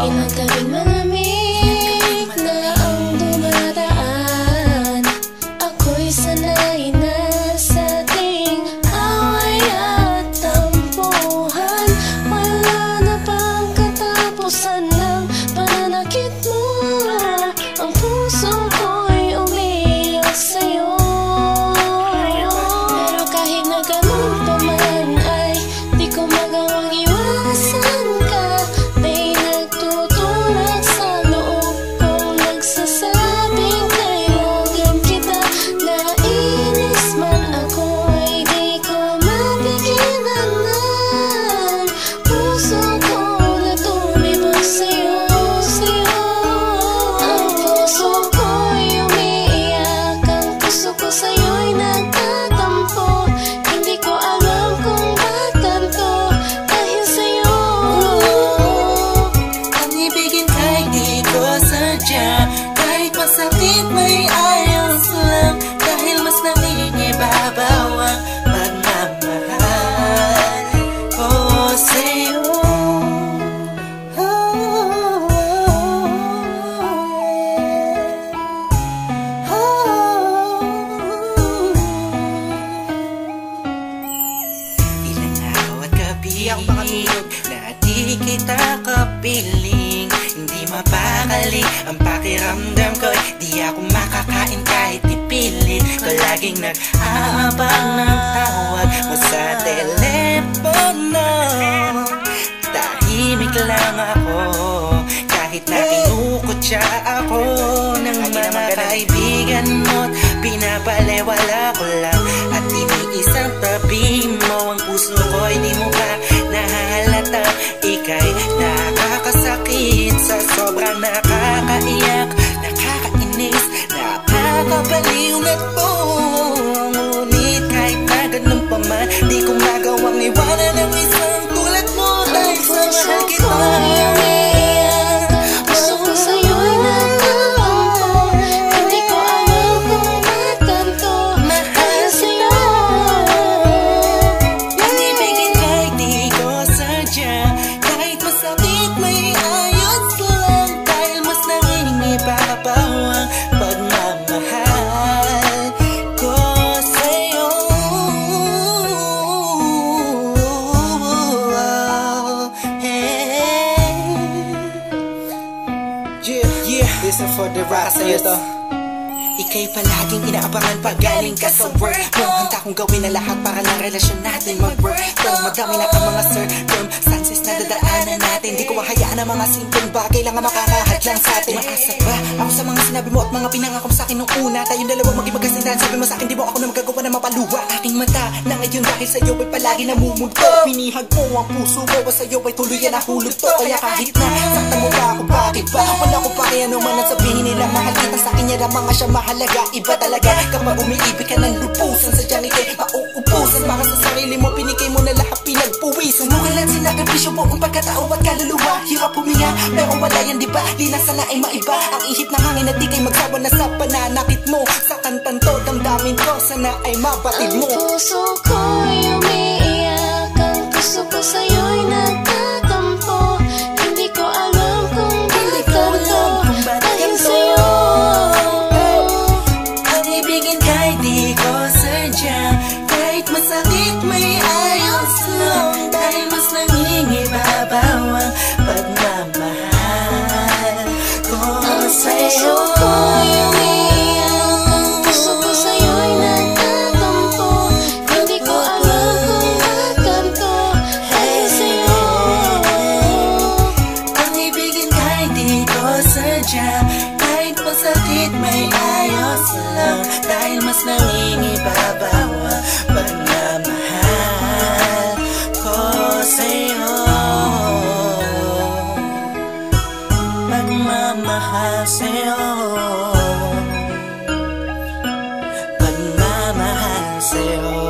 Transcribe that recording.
Ilang gabing malamig na ang dumadaan. Ako'y sanay na sa ating away at tampuhan. Wala na bang katapusan ng pananakit mo? Ang puso ko'y umiiyak sa'yo. Pero kahit na ganun pa man ay di ko magawang iwasan ka. May nagtutulak sa loob kong nagsasabing kailangan kita. Nainis man ako ay di ko mapigilan ng puso ko na tumibok sa'yo, sa'yo. Ang puso ko'y umiiyak, ang puso ko sa'yo'y nagtatampo. Hindi ko alam kung ba't ganito dahil sa'yo. Ang ibigin kahit di ko sadya, kahit masakit may ayos lang, dahil mas nangingibabaw ang pagmamahal ko sa'yo. Ilang araw at gabi na di kita kapiling, hindi mapakali ang pakiramdam ko. Di ako makakain kahit ipilit ko, laging nag-aabang ng tawag mo sa telepono. Tahimik lang ako kahit na kinukutya ako ng mga kaibigan mo. Pinapalewala ko lang at iniisang tabi mo. Ang puso ko'y di mo ba nahalata? Ika'y nakakasakit sa sobrang nakakaiyak, nakakainis, nakakabaliw na to. Ngunit kahit na ganun pa man, di ko magawang iwanan ang isang tulad mo. Dahil sa mahal kita, puso ko sa'yo'y nagtatampo. Hindi ko alam kung ba't ganito dahil sa'yo. ang ibigin kahit di ko sadya, kahit masakit may ayos lang, dahil mas nangingibabaw ang pagmamahal ko sa'yo. Yeah, listen for the rasa ito. Ika'y palaging inaabangan pag galing ka sa work mo. Handa kong gawin na lahat para lang relasyon natin mag-work. Pero madami na ang mga circumstances na dadaanan natin. Di ko mahayaan ang mga simpleng bagay lang ang makakahadlang sa atin. Maasa ba ako sa mga sinabi mo at mga pinangako mo sa akin nung una? Tayong dalawa maging magkasintahan. Sabi mo sa akin di mo ako na magagawa na mapaluha. Aking mata na ngayon dahil sa'yo ay palagi namumulto. Pinihag mo ang puso ko at sa'yo ay tuluyan na hulog to. Kaya kahit na saktan mo ba ako, bakit ba? Wala ko pa kaya naman ang sabihin nila. Mahal kita sa akin, yan ang mga siya mahalaga. Iba talaga kapag umiibig ka ng lupusan, sadyang ika'y mauubusan. Para sa sarili mo, pinigay mo na lahat, pinagpuwisan. Sumukalat sinakripisyo buong pagkatao at kaluluwa. Hirap huminga, pero wala yan diba? Linasan na ay maiba ang ihip ng hangin at di kay magsawa na sa pananakit mo. Sa kantang to, damdamin ko, sana ay mabatid mo. Ang puso ko'y umiiyak, ang puso ko sa'yo'y nagtatampo. Hindi ko alam kung ba't ganito dahil sa'yo. Ang ibigin kahit di ko sadya, kahit masakit may ayos lang, dahil mas nangingibabaw ang pagmamahal ko sa'yo. Puso ko'y umiiyak, ang puso ko sa'yo'y nagtatampo. Hindi ko alam kung ba't ganito dahil sa'yo. Ang ibigin kahit di ko sadya, kahit masakit may ayos lang, dahil mas nangingibabaw ang pagmamahal ko sa'yo. Pagmamahal sa'yo, pagmamahal sa'yo.